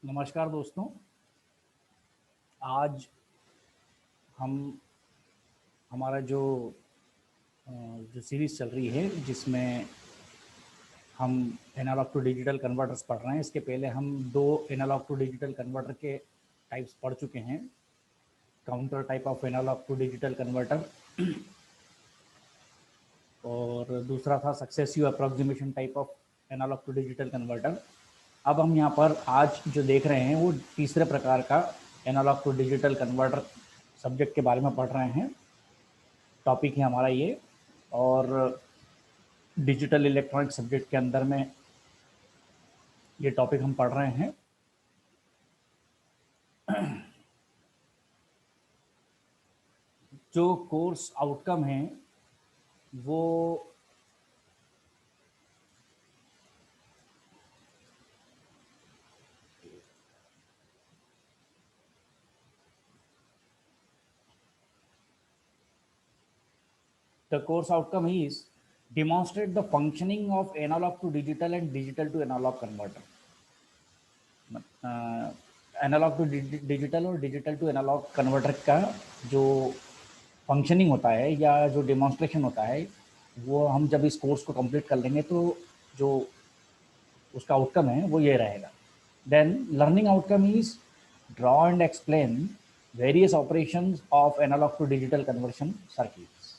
नमस्कार दोस्तों। आज हम हमारा जो सीरीज़ चल रही है जिसमें हम एनालॉग टू डिजिटल कन्वर्टर्स पढ़ रहे हैं। इसके पहले हम दो एनालॉग टू डिजिटल कन्वर्टर के टाइप्स पढ़ चुके हैं। Counter type of analog to digital converter और दूसरा था successive approximation type of analog to digital converter. अब हम यहाँ पर आज जो देख रहे हैं वो तीसरे प्रकार का analog to digital converter subject के बारे में पढ़ रहे हैं। टॉपिक है हमारा ये, और डिजिटल इलेक्ट्रॉनिक सब्जेक्ट के अंदर में ये टॉपिक हम पढ़ रहे हैं। जो कोर्स आउटकम है वो the course outcome is demonstrate the functioning of analog to digital and digital to analog converter. Analog to digital और डिजिटल टू एनालॉग कन्वर्टर का जो फंक्शनिंग होता है या जो डेमोन्स्ट्रेशन होता है वो हम जब इस कोर्स को कंप्लीट कर लेंगे तो जो उसका आउटकम है वो ये रहेगा। Then learning outcome is draw and explain various operations of analog to digital conversion circuits.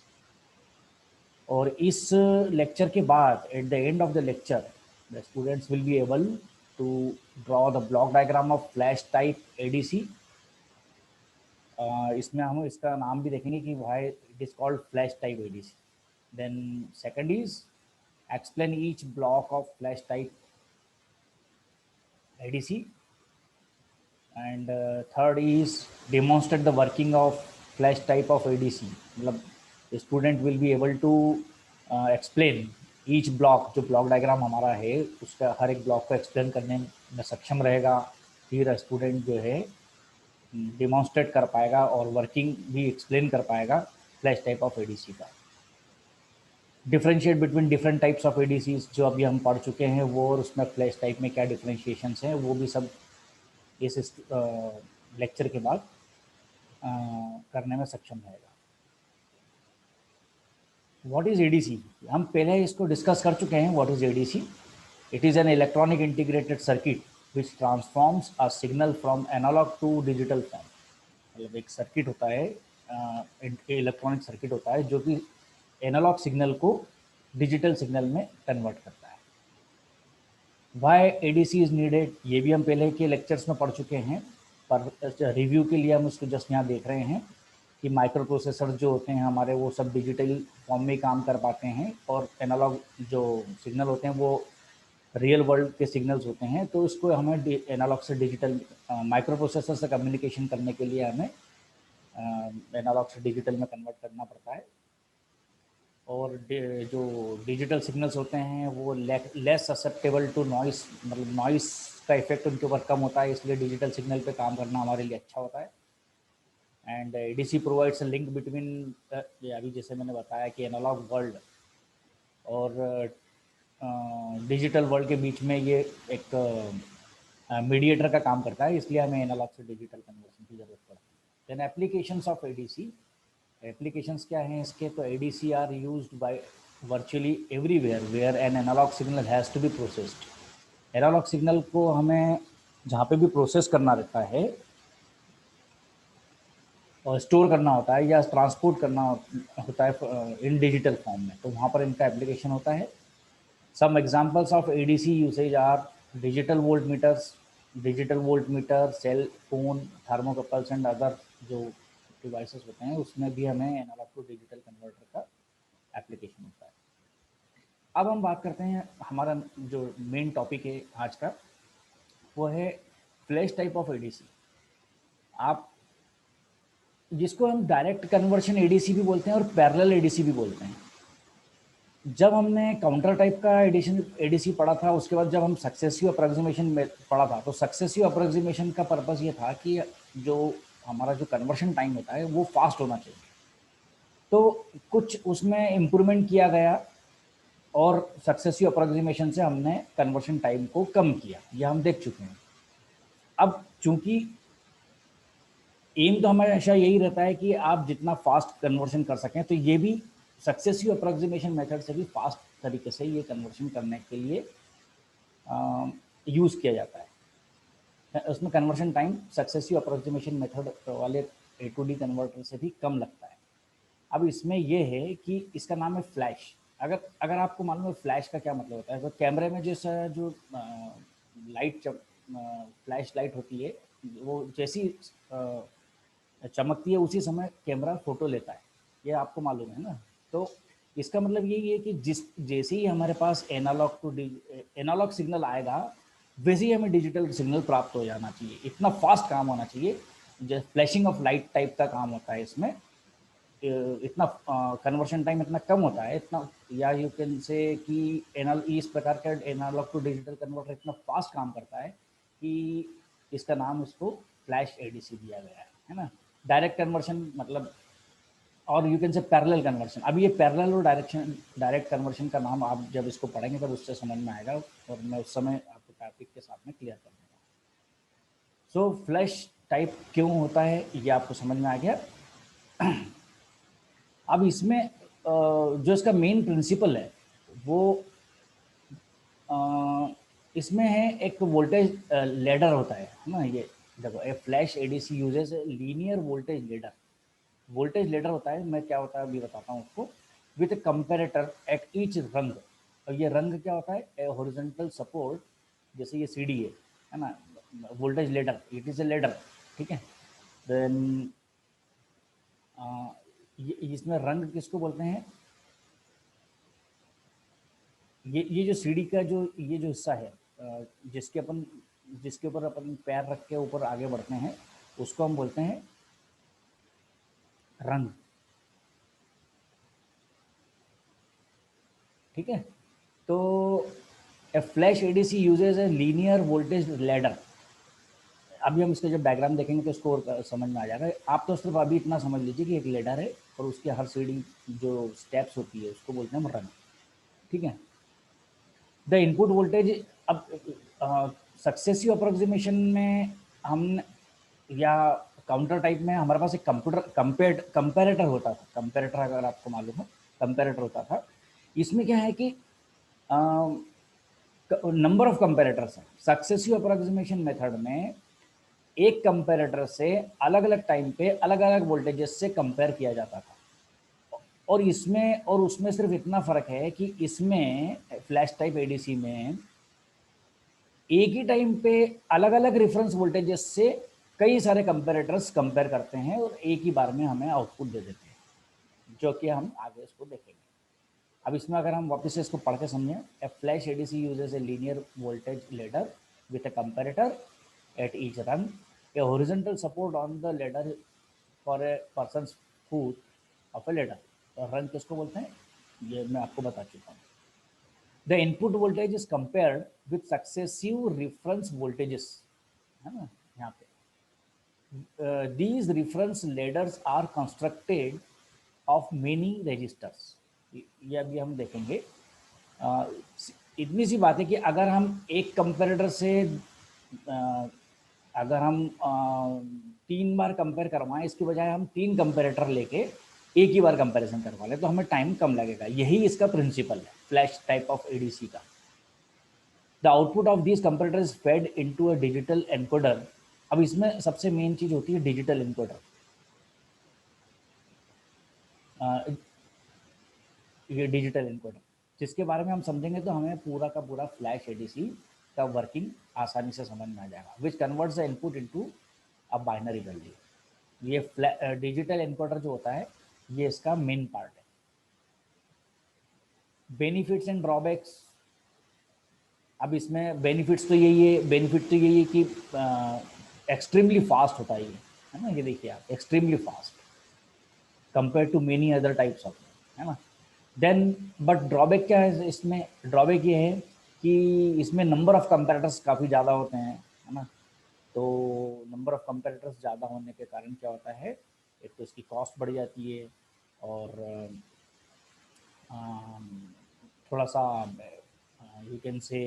और इस लेक्चर के बाद at the end of the lecture the students will be able to draw the block diagram of flash type ADC। इसमें हम इसका नाम भी देखेंगे कि why it is called flash type ADC। Then second is explain each block of flash type ADC, and third is demonstrate the working of flash type of ADC। मतलब the student will be able to explain each block, जो block diagram हमारा है उसका हर एक block को explain करने में सक्षम रहेगा। फिर स्टूडेंट जो है डिमॉन्स्ट्रेट कर पाएगा और वर्किंग भी एक्सप्लेन कर पाएगा फ्लैश टाइप ऑफ एडीसी का। Differentiate between different types of ADCs जो अभी हम पढ़ चुके हैं वो, और उसमें फ्लैश टाइप में क्या डिफरेंशिएशंस हैं वो भी सब इस लेक्चर के बाद करने में सक्षम रहेगा। What is ADC? हम पहले इसको डिस्कस कर चुके हैं। What is ADC? It is an electronic integrated circuit which transforms a signal from analog to digital form. मतलब एक सर्किट होता है, इलेक्ट्रॉनिक सर्किट होता है जो कि एनालॉग सिग्नल को डिजिटल सिग्नल में कन्वर्ट करता है। वाई एडीसी इज़ नीडेड ये भी हम पहले के लेक्चर्स में पढ़ चुके हैं, पर रिव्यू के लिए हम उसको जस्ट यहाँ देख रहे हैं कि माइक्रो प्रोसेसर जो होते हैं हमारे वो सब डिजिटल फॉर्म में काम कर पाते हैं, और एनालॉग जो सिग्नल होते हैं वो रियल वर्ल्ड के सिग्नल्स होते हैं। तो इसको हमें एनालॉग से डिजिटल, माइक्रो प्रोसेसर से कम्युनिकेशन करने के लिए हमें एनालॉग से डिजिटल में कन्वर्ट करना पड़ता है। और जो डिजिटल सिग्नल्स होते हैं वो लेस ससेप्टेबल टू नॉइस, मतलब नॉइस का इफेक्ट उनके ऊपर कम होता है, इसलिए डिजिटल सिग्नल पे काम करना हमारे लिए अच्छा होता है। And ADC provides a link between, अभी जैसे मैंने बताया कि एनालॉग वर्ल्ड और डिजिटल वर्ल्ड के बीच में ये एक मीडिएटर का काम करता है, इसलिए हमें एनालॉग से डिजिटल कन्वर्शन की ज़रूरत पड़ती है। Then applications of ADC, applications क्या हैं इसके? तो ADC are used by virtually everywhere where an analog signal has to be processed. Analog signal को हमें जहाँ पे भी प्रोसेस करना रहता है और स्टोर करना होता है या ट्रांसपोर्ट करना होता है इन डिजिटल फॉर्म में, तो वहाँ पर इनका एप्लीकेशन होता है। Some examples of ADC usage are digital volt meter, cell phone, thermocouples and other जो डिवाइसेस होते हैं उसमें भी हमें एनालॉग टू डिजिटल कन्वर्टर का एप्लीकेशन होता है। अब हम बात करते हैं, हमारा जो मेन टॉपिक है आज का वो है फ्लैश टाइप ऑफ एडीसी। आप जिसको हम डायरेक्ट कन्वर्शन एडीसी भी बोलते हैं और पैरेलल एडीसी भी बोलते हैं। जब हमने काउंटर टाइप का एडीसी पढ़ा था, उसके बाद जब हम सक्सेसिव अप्रोक्सीमेशन में पढ़ा था, तो सक्सेसिव अप्रोक्सीमेशन का पर्पस ये था कि जो हमारा जो कन्वर्शन टाइम होता है वो फास्ट होना चाहिए। तो कुछ उसमें इम्प्रूवमेंट किया गया और सक्सेसिव अप्रोक्सीमेशन से हमने कन्वर्शन टाइम को कम किया, ये हम देख चुके हैं। अब चूंकि एम तो हमेशा यही रहता है कि आप जितना फास्ट कन्वर्शन कर सकें, तो ये भी सक्सेसिव अप्रोक्सीमेशन मेथड से भी फास्ट तरीके से ये कन्वर्शन करने के लिए यूज़ किया जाता है। उसमें conversion time successive approximation method वाले ए टू डी कन्वर्टर से भी कम लगता है। अब इसमें ये है कि इसका नाम है फ्लैश। अगर अगर आपको मालूम है फ्लैश का क्या मतलब होता है, तो कैमरे में जैसा जो लाइट फ्लैश लाइट होती है, वो जैसी चमकती है उसी समय कैमरा फोटो लेता है, ये आपको मालूम है ना। तो इसका मतलब यही है कि जिस जैसे ही हमारे पास एनालॉग सिग्नल आएगा, वैसे ही हमें डिजिटल सिग्नल प्राप्त हो जाना चाहिए। इतना फास्ट काम होना चाहिए, जैसे फ्लैशिंग ऑफ लाइट टाइप का काम होता है इसमें। इतना कन्वर्शन टाइम इतना कम होता है, इतना, या यू कैन से कि एनाल इस प्रकार का एनालॉग टू डिजिटल कन्वर्टर इतना फास्ट काम करता है कि इसका नाम इसको फ्लैश एडीसी दिया गया है ना। डायरेक्ट कन्वर्शन मतलब, और you can say parallel conversion. अब ये पैरेलल और डायरेक्ट कन्वर्शन का नाम आप जब इसको पढ़ेंगे तब उससे समझ में आएगा, और मैं उस समय आपको टॉपिक के साथ में क्लियर कर दूँगा। सो फ्लैश टाइप क्यों होता है ये आपको समझ में आ गया। अब इसमें जो इसका मेन प्रिंसिपल है वो इसमें है, एक वोल्टेज लेडर होता है ना। ये देखो, a flash ADC uses linear voltage ladder. Voltage ladder होता है, मैं क्या होता है अभी बताता हूँ उसको। विथ कंपेरेटर एट ईच रंग, और ये रंग क्या होता है, ए हॉरिजॉन्टल सपोर्ट, जैसे ये सीडी है ना, voltage ladder, it is a ladder, ठीक है। देन ये इसमें रंग किसको बोलते हैं, ये जो सीढ़ी का जो ये जो हिस्सा है, जिसके ऊपर अपन पैर रख के ऊपर आगे बढ़ते हैं, उसको हम बोलते हैं रंग, ठीक है। तो a flash ADC uses a linear voltage ladder. अभी हम इसका जब डायग्राम देखेंगे तो इसको और समझ में आ जाएगा। आप तो सिर्फ अभी इतना समझ लीजिए कि एक लेडर है और उसके हर सीढ़ी जो स्टेप्स होती है उसको बोलते हैं हम रंग, ठीक है। द इनपुट वोल्टेज, अब सक्सेसिव अप्रोक्सीमेशन में हम, या काउंटर टाइप में हमारे पास एक कंपेरेटर होता था। कंपेरेटर अगर आपको मालूम हो, कंपेरेटर होता था। इसमें क्या है कि नंबर ऑफ कंपेरेटर्स हैं। सक्सेसिव अप्रोक्सीमेशन मेथड में एक कंपेरेटर से अलग अलग टाइम पे अलग अलग वोल्टेजेस से कंपेयर किया जाता था। और इसमें और उसमें सिर्फ इतना फर्क है कि इसमें फ्लैश टाइप एडीसी में एक ही टाइम पे अलग अलग रेफरेंस वोल्टेजेस से कई सारे कंपेरेटर्स कंपेयर करते हैं और एक ही बार में हमें आउटपुट दे देते हैं, जो कि हम आगे इसको देखेंगे। अब इसमें अगर हम वापस से इसको पढ़ के समझें, a flash ADC uses a linear voltage ladder with a comparator at each rung, a horizontal support on the ladder for a person's foot of a ladder. और रन किसको बोलते हैं ये मैं आपको बता चुका हूँ। The input voltage is compared with successive reference voltages, है ना यहाँ पे। These reference ladders are constructed of many registers। ये अभी हम देखेंगे। इतनी सी बात है कि अगर हम एक कंपेरेटर से अगर हम 3 बार कंपेयर करवाएं, इसके बजाय हम 3 कंपेरेटर लेके एक ही बार कंपैरिजन करवा लें तो हमें टाइम कम लगेगा। यही इसका प्रिंसिपल है फ्लैश टाइप ऑफ एडीसी का। The output of this comparator is fed into a digital encoder. अब इसमें सबसे मेन चीज होती है डिजिटल एनकोडर। ये डिजिटल एनकोडर जिसके बारे में हम समझेंगे तो हमें पूरा का पूरा फ्लैश एडीसी का वर्किंग आसानी से समझ में आ जाएगा। Which converts the input into a binary value. ये डिजिटल एनकोडर जो होता है ये इसका मेन पार्ट है। Benefits and drawbacks. अब इसमें बेनिफिट्स तो यही है, बेनिफिट तो यही है कि एक्सट्रीमली फास्ट होता है ये, है ना। ये देखिए आप, extremely fast compare to many other types of, है ना। देन बट ड्रॉबैक क्या है इसमें, ड्रॉबैक ये है कि इसमें नंबर ऑफ कंपेरेटर्स काफ़ी ज़्यादा होते हैं, है ना। तो नंबर ऑफ कंपेरेटर्स ज़्यादा होने के कारण क्या होता है, एक तो इसकी कॉस्ट बढ़ जाती है, और थोड़ा सा you can say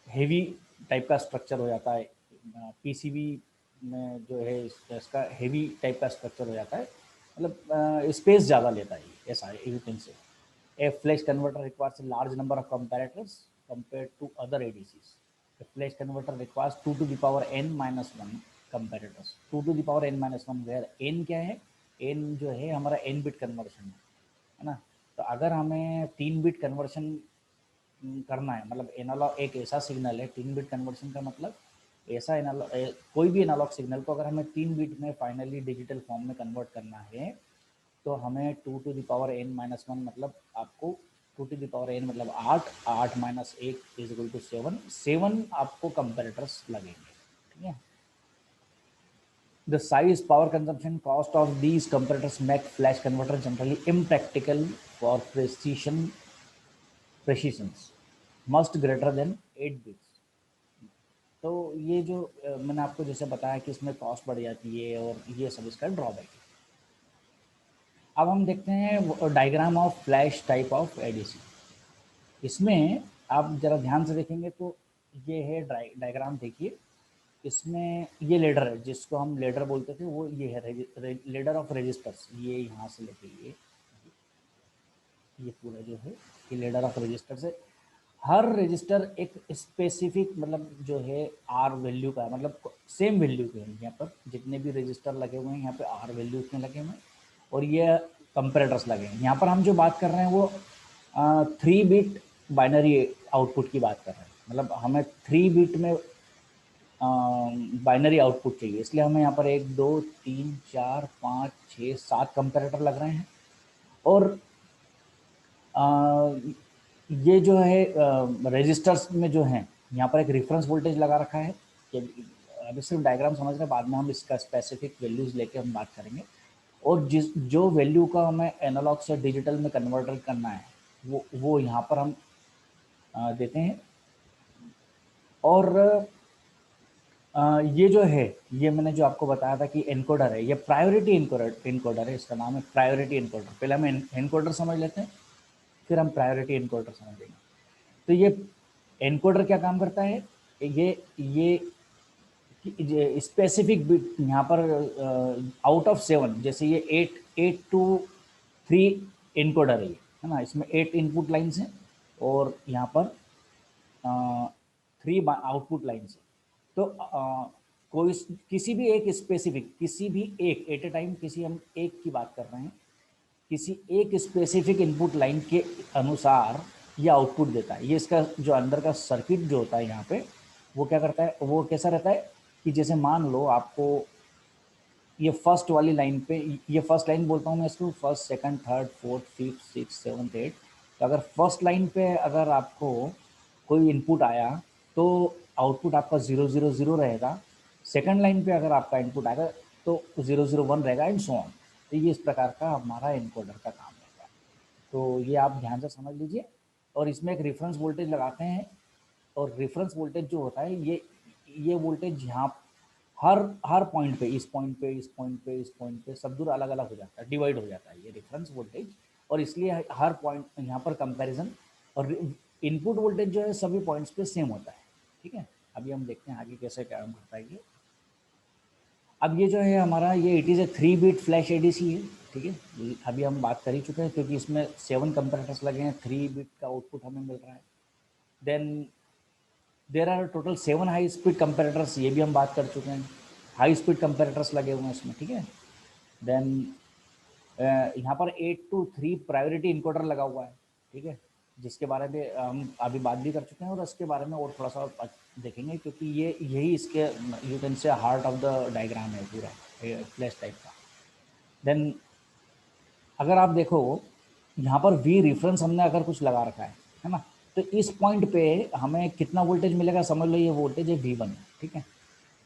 heavy type का स्ट्रक्चर हो जाता है पीसीबी में जो है इसका हेवी टाइप का स्ट्रक्चर हो जाता है, मतलब स्पेस ज़्यादा लेता है, ऐसा है you can say. A flash converter requires a large number of comparators compared to other ADCs. A flash converter requires 2 to the power n minus 1 comparators. 2 to the power n minus 1 where n क्या है, n जो है हमारा n bit conversion है ना। तो अगर हमें 3 बिट कन्वर्शन करना है, मतलब एनालॉग एक ऐसा सिग्नल है, 3 बिट कन्वर्शन का मतलब ऐसा एनालॉग, कोई भी एनालॉग सिग्नल को अगर हमें 3 बिट में फाइनली डिजिटल फॉर्म में कन्वर्ट करना है तो हमें 2 to the power n minus 1 मतलब आपको 2 टू द पावर n मतलब 8 माइनस 1 इज इक्वल टू 7 आपको कंपेरेटर्स लगेंगे, ठीक है। The size, power consumption, cost of these comparators make flash converter generally impractical for precisions must greater than 8 bits। तो ये जो मैंने आपको जैसे बताया कि इसमें कॉस्ट बढ़ जाती है और ये सब इसका ड्रॉबैक है। अब हम देखते हैं diagram of flash type of ADC. इसमें आप जरा ध्यान से देखेंगे तो ये है डायग्राम, देखिए इसमें ये लेडर है जिसको हम लेडर बोलते थे, वो ये है लेडर ऑफ रजिस्टर्स। ये यहाँ से लेके ये पूरा जो है ये लेडर ऑफ रजिस्टर्स है। हर रजिस्टर एक स्पेसिफिक मतलब जो है आर वैल्यू का है, मतलब सेम वैल्यू के हैं। यहाँ पर जितने भी रजिस्टर लगे हुए हैं यहाँ पे आर वैल्यू के लगे हुए हैं और ये कंपेरेटर्स लगे हैं। यहाँ पर हम जो बात कर रहे हैं वो 3 बिट बाइनरी आउटपुट की बात कर रहे हैं, मतलब हमें 3 बिट में बाइनरी आउटपुट चाहिए, इसलिए हमें यहाँ पर 1 2 3 4 5 6 7 कंपेरेटर लग रहे हैं। और ये जो है रजिस्टर्स में जो हैं यहाँ पर एक रेफरेंस वोल्टेज लगा रखा है कि अभी सिर्फ डायग्राम समझ रहे हैं, बाद में हम इसका स्पेसिफिक वैल्यूज़ लेके हम बात करेंगे। और जो वैल्यू का हमें एनालॉग से डिजिटल में कन्वर्टर करना है वो यहाँ पर हम देते हैं। और ये जो है ये मैंने जो आपको बताया था कि एनकोडर है, ये प्रायोरिटी एनकोडर है, इसका नाम है प्रायोरिटी एनकोडर। पहले हम एनकोडर समझ लेते हैं, फिर हम प्रायोरिटी एनकोडर समझेंगे। तो ये एनकोडर क्या काम करता है, ये स्पेसिफिक बिट यहाँ पर आउट ऑफ 7, जैसे ये 8 to 3 एनकोडर है ना, इसमें 8 इनपुट लाइन्स हैं और यहाँ पर 3 आउटपुट लाइन्स हैं। तो कोई किसी भी एक स्पेसिफिक, किसी भी एक एट ए टाइम, किसी हम एक की बात कर रहे हैं, किसी एक स्पेसिफिक इनपुट लाइन के अनुसार ये आउटपुट देता है। ये इसका जो अंदर का सर्किट जो होता है यहाँ पे वो क्या करता है, वो कैसा रहता है कि जैसे मान लो आपको ये फर्स्ट वाली लाइन पे, ये फर्स्ट लाइन बोलता हूँ मैं इसको, first second third fourth fifth six seventh eight. तो अगर फर्स्ट लाइन पे अगर आपको कोई इनपुट आया तो आउटपुट आपका 0 0 0 रहेगा। सेकंड लाइन पे अगर आपका इनपुट आएगा तो 0 0 1 रहेगा एंड सो ऑन। तो ये इस प्रकार का हमारा इनकोडर का काम रहता है। तो ये आप ध्यान से समझ लीजिए। और इसमें एक रेफरेंस वोल्टेज लगाते हैं, और रेफरेंस वोल्टेज जो होता है ये वोल्टेज यहाँ हर पॉइंट पे, इस पॉइंट पे, इस पॉइंट पे, इस पॉइंट पे सब दूर अलग अलग हो जाता है, डिवाइड हो जाता है ये रेफरेंस वोल्टेज। और इसलिए हर पॉइंट यहाँ पर कंपैरिजन और इनपुट वोल्टेज जो है सभी पॉइंट्स पे सेम होता है, ठीक है। अभी हम देखते हैं आगे कैसे काम करता है ये। अब ये जो है हमारा ये it is a 3 bit flash ADC है, ठीक है। अभी हम बात कर ही चुके हैं क्योंकि इसमें 7 कंपैरेटर्स लगे हैं, 3 बिट का आउटपुट हमें मिल रहा है। Then there are total 7 high speed comparators, ये भी हम बात कर चुके हैं। हाई स्पीड कंपेरेटर्स लगे हुए हैं इसमें, ठीक है। देन यहाँ पर 8 to 3 प्रायोरिटी इनकोडर लगा हुआ है, ठीक है, जिसके बारे में हम अभी बात भी कर चुके हैं और उसके बारे में और थोड़ा सा देखेंगे क्योंकि ये यही इसके you can say heart of the diagram है पूरा फ्लैश टाइप का। देन अगर आप देखो यहाँ पर वी रेफरेंस हमने अगर कुछ लगा रखा है ना, तो इस पॉइंट पे हमें कितना वोल्टेज मिलेगा समझ लो, ये वोल्टेज है V1, ठीक है।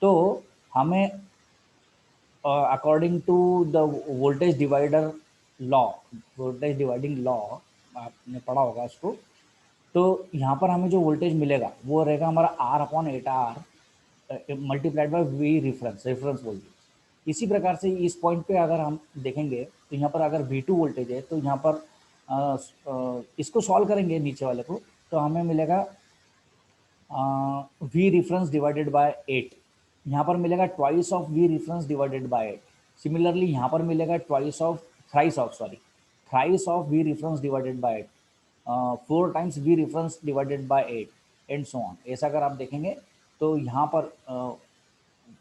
तो हमें according to the voltage divider law, voltage dividing law आपने पढ़ा होगा उसको, तो यहाँ पर हमें जो वोल्टेज मिलेगा वो रहेगा हमारा R/8R multiplied by V reference voltage. इसी प्रकार से इस पॉइंट पे अगर हम देखेंगे तो यहाँ पर अगर V2 वोल्टेज है तो यहाँ पर इसको सॉल्व करेंगे नीचे वाले को, तो हमें मिलेगा V रेफरेंस डिवाइडेड बाय 8, यहाँ पर मिलेगा twice of we reference divided by 8। Similarly यहाँ पर मिलेगा thrice of we reference divided by 8, 4 times we reference divided by 8 and so on. ऐसा अगर आप देखेंगे तो यहाँ पर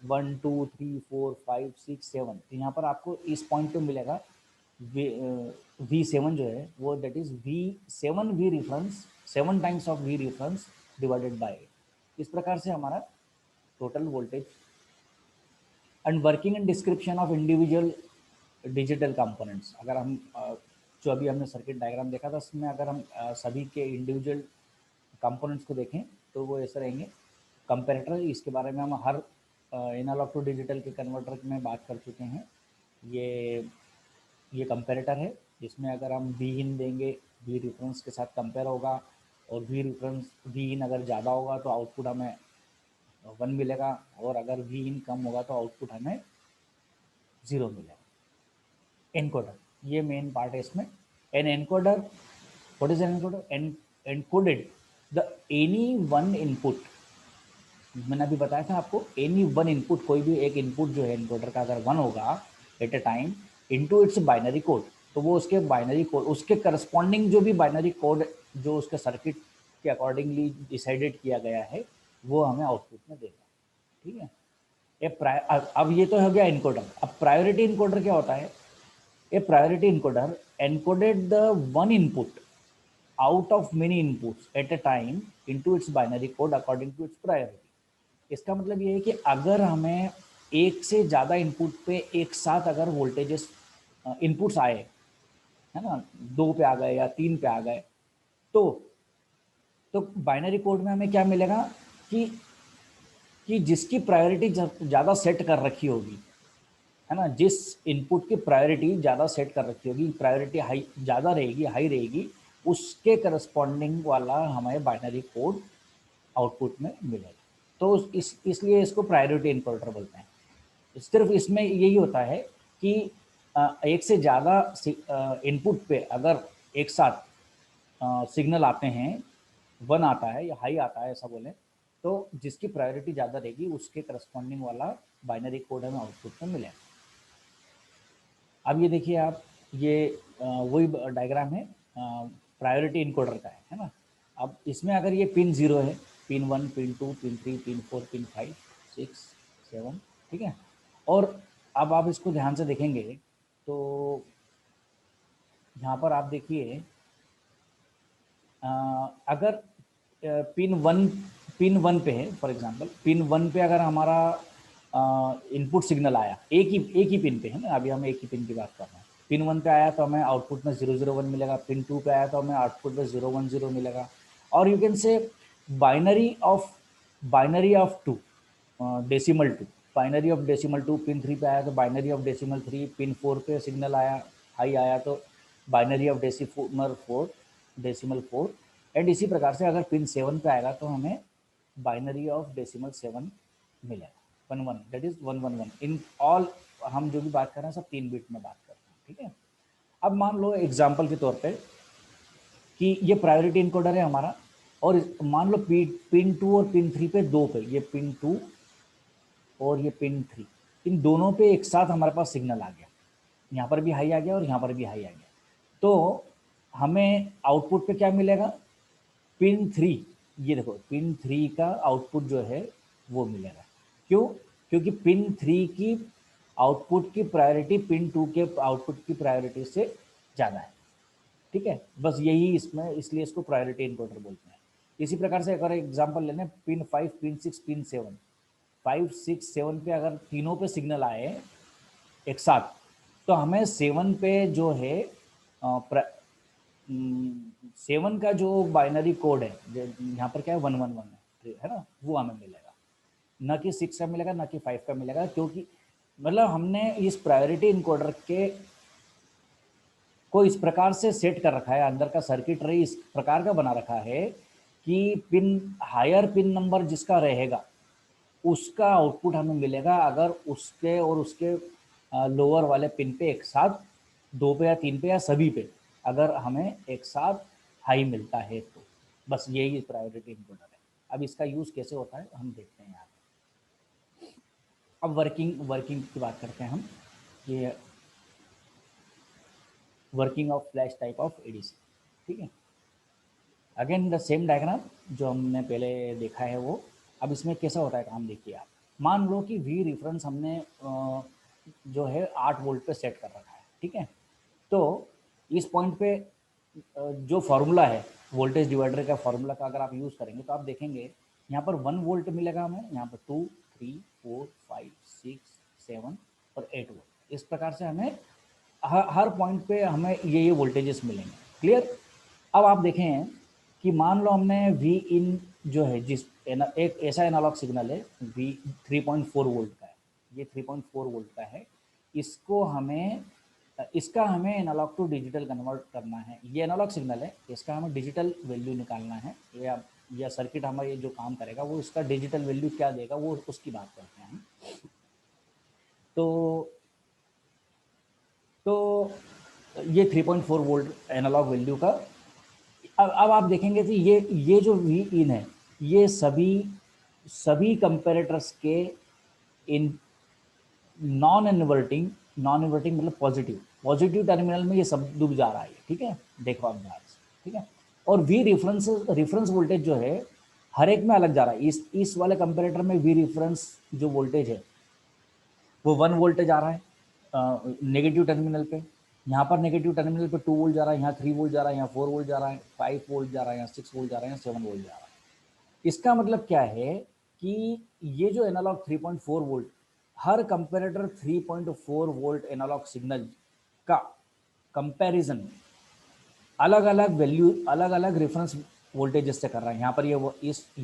1 2 3 4 5 6 7, तो यहाँ पर आपको इस पॉइंट पे मिलेगा V7 जो है वो that is V7 we reference 7 times of we reference divided by 8। इस प्रकार से हमारा total voltage and working and description of individual digital components. अगर हम जो अभी हमने सर्किट डायग्राम देखा था उसमें अगर हम सभी के इंडिविजुअल कंपोनेंट्स को देखें तो वो ऐसे रहेंगे। कंपैरेटर, इसके बारे में हम हर एनालॉग टू डिजिटल के कन्वर्टर में बात कर चुके हैं। ये कंपैरेटर है, जिसमें अगर हम वी इन देंगे वी रेफरेंस के साथ कंपेयर होगा, और वी इन अगर ज़्यादा होगा तो आउटपुट हमें 1 मिलेगा, और अगर वी इन कम होगा तो आउटपुट हमें 0 मिलेगा। एनकोडर, ये मेन पार्ट है इसमें। An encoder, what is an encoder? Encoded the any one input. मैंने अभी बताया था आपको, एनी वन इनपुट, कोई भी एक इनपुट जो है एनकोडर का अगर 1 होगा at a time into its binary code, तो वो उसके बाइनरी कोड, उसके करस्पॉन्डिंग जो भी बाइनरी कोड जो उसके सर्किट के अकॉर्डिंगली डिसाइडेड किया गया है वो हमें आउटपुट में देगा। ठीक है, अब ये तो हो गया इनकोडर। अब प्रायोरिटी इनकोडर क्या होता है? A priority encoder encoded the one input out of many inputs at a time into its binary code according to its priority। इसका मतलब ये है कि अगर हमें एक से ज़्यादा इनपुट पे एक साथ अगर वोल्टेजेस इनपुट्स आए, है ना, 2 पे आ गए या 3 पे आ गए, तो बाइनरी कोड में हमें क्या मिलेगा कि जिसकी प्रायोरिटी ज़्यादा सेट कर रखी होगी, है ना, जिस इनपुट की प्रायोरिटी ज़्यादा सेट कर रखी होगी, प्रायोरिटी हाई ज़्यादा रहेगी, हाई रहेगी, उसके करस्पॉन्डिंग वाला हमें बाइनरी कोड आउटपुट में मिलेगा। तो इसलिए इसको प्रायोरिटी इनवर्टर बोलते हैं। सिर्फ इसमें यही होता है कि एक से ज़्यादा इनपुट पे अगर एक साथ सिग्नल आते हैं, 1 आता है या हाई आता है ऐसा बोलें, तो जिसकी प्रायोरिटी ज़्यादा रहेगी उसके करस्पॉन्डिंग वाला बाइनरी कोड हमें आउटपुट में मिलेगा। अब ये देखिए आप, ये वही डायग्राम है प्रायोरिटी इनकोडर का, है ना। अब इसमें अगर ये पिन 0 है, pin 1, pin 2, pin 3, pin 4, pin 5, 6, 7, ठीक है। और अब आप इसको ध्यान से देखेंगे तो यहाँ पर आप देखिए अगर पिन 1 पे है, फॉर एग्जांपल पिन 1 पे अगर हमारा इनपुट सिग्नल आया, एक ही पिन पे है ना, अभी हम एक ही पिन की बात कर रहे हैं। पिन 1 पे आया तो हमें आउटपुट में 001 मिलेगा, पिन 2 पे आया तो हमें आउटपुट में 010 मिलेगा। और you can say binary of 2, decimal 2, binary of decimal 2। Pin 3 पे आया तो बाइनरी ऑफ डेसिमल 3, पिन 4 पे सिग्नल आया, हाई आया तो बाइनरी ऑफ डेसिमल 4, एंड इसी प्रकार से अगर पिन 7 पे आएगा तो हमें बाइनरी ऑफ डेसिमल 7 मिलेगा। 11, दैट इज 111 इन ऑल। हम जो भी बात कर रहे हैं सब 3 बिट में बात कर रहे हैं, ठीक है। अब मान लो एग्जाम्पल के तौर पे कि ये प्रायोरिटी इनकोडर है हमारा, और मान लो पिन 2 और पिन 3 पे 2 पे, ये पिन 2 और ये पिन 3, इन दोनों पे एक साथ हमारे पास सिग्नल आ गया, यहाँ पर भी हाई आ गया और यहाँ पर भी हाई आ गया, तो हमें आउटपुट पे क्या मिलेगा? पिन 3, ये देखो पिन 3 का आउटपुट जो है वो मिलेगा। क्यों? क्योंकि पिन 3 की आउटपुट की प्रायोरिटी पिन 2 के आउटपुट की प्रायोरिटी से ज़्यादा है, ठीक है। बस यही इसमें, इसलिए इसको प्रायोरिटी इनकोडर बोलते हैं। इसी प्रकार से अगर एग्जांपल लेने, पिन 5, पिन 6, पिन 7, 5, 6, 7 पे अगर तीनों पे सिग्नल आए एक साथ, तो हमें 7 पे जो है 7 का जो बाइनरी कोड है, यहाँ पर क्या है 111 है ना, वो हमें मिलेगा, न कि 6 का मिलेगा, न कि 5 का मिलेगा। क्योंकि मतलब हमने इस प्रायोरिटी इनकोडर के को इस प्रकार से सेट कर रखा है, अंदर का सर्किटरी इस प्रकार का बना रखा है कि पिन हायर पिन नंबर जिसका रहेगा उसका आउटपुट हमें मिलेगा अगर उसके और उसके लोअर वाले पिन पे एक साथ 2 पे या 3 पे या सभी पे अगर हमें एक साथ हाई मिलता है तो। बस यही प्रायोरिटी इनकोडर है। अब इसका यूज़ कैसे होता है हम देखते हैं यहाँ। अब वर्किंग वर्किंग की बात करते हैं हम, ये working of flash type of ADC. ठीक है, अगेन द सेम डायग्राम जो हमने पहले देखा है वो। अब इसमें कैसा होता है काम, देखिए आप। मान लो कि वी रेफरेंस हमने जो है 8 वोल्ट पे सेट कर रखा है। ठीक है, तो इस पॉइंट पे जो फार्मूला है वोल्टेज डिवाइडर का फार्मूला का अगर आप यूज़ करेंगे तो आप देखेंगे यहाँ पर 1 वोल्ट मिलेगा हमें, यहाँ पर 2, 3, 4, 5, 6, 7 और 8 वोल्ट। इस प्रकार से हमें हर पॉइंट पे हमें ये वोल्टेजेस मिलेंगे। क्लियर। अब आप देखें कि मान लो हमने वी इन जो है जिस एक ऐसा एनालॉग सिग्नल है वी 3.4 वोल्ट का है, ये 3.4 वोल्ट का है। इसको हमें इसका हमें एनालॉग टू डिजिटल कन्वर्ट करना है। ये एनालॉग सिग्नल है, इसका हमें डिजिटल वैल्यू निकालना है, या सर्किट हमारा ये जो काम करेगा वो इसका डिजिटल वैल्यू क्या देगा वो उसकी बात करते हैं हम। तो ये 3.4 वोल्ट एनालॉग वैल्यू का। अब आप देखेंगे कि ये जो वी इन है ये सभी कंपेरेटर्स के इन नॉन इन्वर्टिंग मतलब पॉजिटिव टर्मिनल में ये सब डूब जा रहा है। ठीक है, देखो आप ध्यान से। ठीक है, और वी रिफरेंस वोल्टेज जो है हर एक में अलग जा रहा है। इस वाले कंपेरेटर में वी रिफरेंस जो वोल्टेज है वो 1 वोल्टेज आ रहा है नेगेटिव टर्मिनल पे। यहाँ पर नेगेटिव टर्मिनल पे 2 वोल्ट जा रहा है, यहाँ 3 वोल्ट जा रहा है, यहाँ 4 वोल्ट जा रहा है, 5 वोल्ट जा रहा है, यहाँ 6 वोल्ट जा रहा है, यहाँ 7 वोल्ट जा रहा है। इसका मतलब क्या है कि ये जो एनालॉग 3.4 वोल्ट, हर कंपेरेटर 3.4 वोल्ट एनालॉग सिग्नल का कंपैरिजन अलग अलग वैल्यू अलग अलग रेफरेंस वोल्टेजेस से कर रहा है। यहाँ पर ये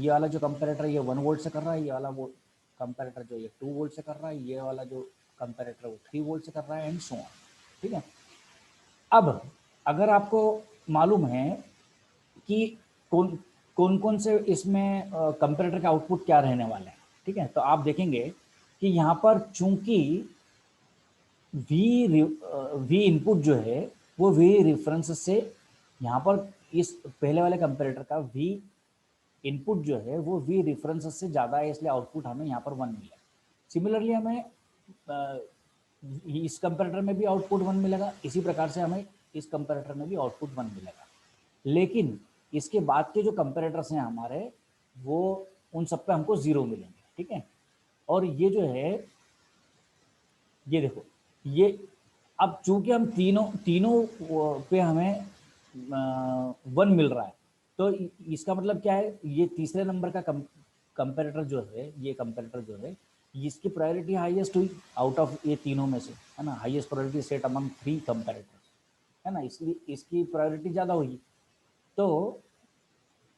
वाला जो कंपेरेटर ये 1 वोल्ट से कर रहा है, ये वाला वो कंपेरेटर जो ये 2 वोल्ट से कर रहा है, ये वाला जो कंपेरेटर वो 3 वोल्ट से कर रहा है, एंड सो ऑन। ठीक है, अब अगर आपको मालूम है कि कौन कौन कौन से इसमें कंपेरेटर का आउटपुट क्या रहने वाला है, ठीक है, तो आप देखेंगे कि यहाँ पर चूंकि वी इनपुट जो है वो वी रेफरेंस से, यहाँ पर इस पहले वाले कंपेरेटर का वी इनपुट जो है वो वी रेफरेंस से ज़्यादा है, इसलिए आउटपुट हमें यहाँ पर 1 मिलेगा। सिमिलरली हमें इस कंपेरेटर में भी आउटपुट 1 मिलेगा, इसी प्रकार से हमें इस कंपेरेटर में भी आउटपुट 1 मिलेगा। लेकिन इसके बाद के जो कंपेरेटर्स हैं हमारे वो उन सब पे हमको 0 मिलेंगे। ठीक है, और ये जो है ये देखो ये, अब चूंकि हम तीनों तीनों पे हमें 1 मिल रहा है, तो इसका मतलब क्या है, ये तीसरे नंबर का कंपेरेटर जो है, ये कंपेरेटर जो है इसकी प्रायोरिटी हाईएस्ट हुई आउट ऑफ ये तीनों में से, है ना, highest priority set among 3 comparators, है ना, इसलिए इसकी प्रायोरिटी ज़्यादा हुई। तो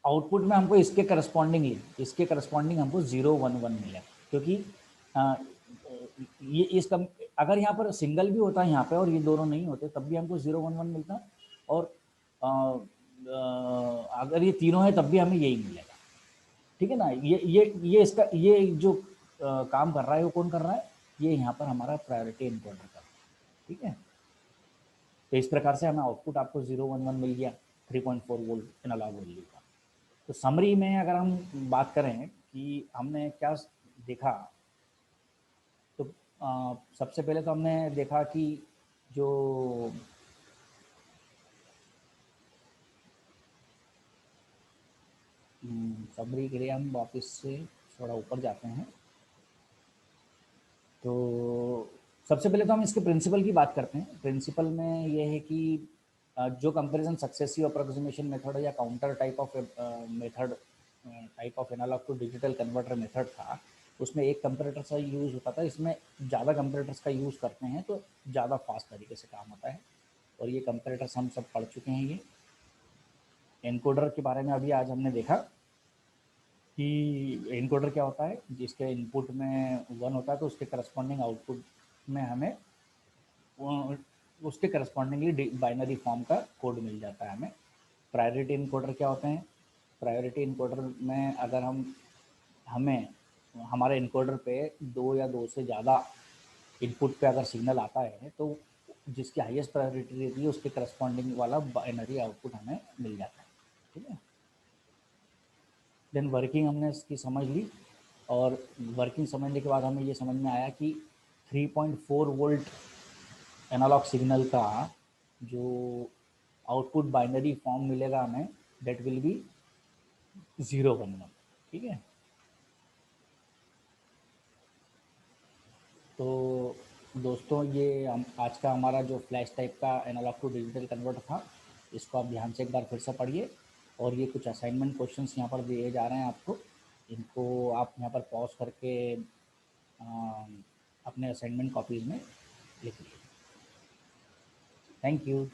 आउटपुट में हमको इसके करस्पॉन्डिंग हमको 0 1 1 मिलेगा, क्योंकि ये अगर यहाँ पर सिंगल भी होता है यहाँ पे और ये दोनों नहीं होते तब भी हमको 0 1 1 मिलता, और अगर ये तीनों है तब भी हमें यही मिलेगा। ठीक है ना, ये इसका ये जो काम कर रहा है वो कौन कर रहा है, ये यहाँ पर हमारा प्रायोरिटी इनकोडर कर रहा है। ठीक है, तो इस प्रकार से हमें आउटपुट आपको 0 1 1 मिल गया 3.4 वोल्ट एनालॉग वैल्यू का। तो समरी में अगर हम बात करें कि हमने क्या देखा, तो सबसे पहले तो हमने देखा कि जो समरी के लिए हम वापस से थोड़ा ऊपर जाते हैं। तो सबसे पहले तो हम इसके प्रिंसिपल की बात करते हैं। प्रिंसिपल में ये है कि जो कंपैरिजन सक्सेसिव अप्रोक्सीमेशन मेथड या counter type of method type of analog to digital converter method था, उसमें एक कंपैरेटर का यूज़ होता था। इसमें ज़्यादा कंपैरेटर्स का यूज़ करते हैं तो ज़्यादा फास्ट तरीके से काम होता है, और ये कंपैरेटर्स हम सब पढ़ चुके हैं। ये एनकोडर के बारे में अभी आज हमने देखा कि एनकोडर क्या होता है, जिसके इनपुट में 1 होता है तो उसके करस्पॉन्डिंग आउटपुट में हमें उसके करस्पॉन्डिंगली बाइनरी फॉर्म का कोड मिल जाता है हमें। प्रायोरिटी इनकोडर क्या होते हैं, प्रायोरिटी इनकोडर में अगर हमें हमारे इनकोडर पे 2 या 2 से ज़्यादा इनपुट पे अगर सिग्नल आता है तो जिसकी हाईएस्ट प्रायोरिटी रहती है उसके करस्पॉन्डिंग वाला बाइनरी आउटपुट हमें मिल जाता है। ठीक है, देन वर्किंग हमने इसकी समझ ली। और वर्किंग समझने के बाद हमें ये समझ में आया कि 3.4 वोल्ट एनालॉग सिग्नल का जो आउटपुट बाइनरी फॉर्म मिलेगा हमें, दैट विल बी 011। ठीक है, तो दोस्तों ये आज का हमारा जो फ्लैश टाइप का एनालॉग टू डिजिटल कन्वर्टर था, इसको आप ध्यान से एक बार फिर से पढ़िए। और ये कुछ असाइनमेंट क्वेश्चंस यहाँ पर दिए जा रहे हैं आपको, इनको आप यहाँ पर पॉज करके अपने असाइनमेंट कॉपीज में लिख लीजिए। Thank you.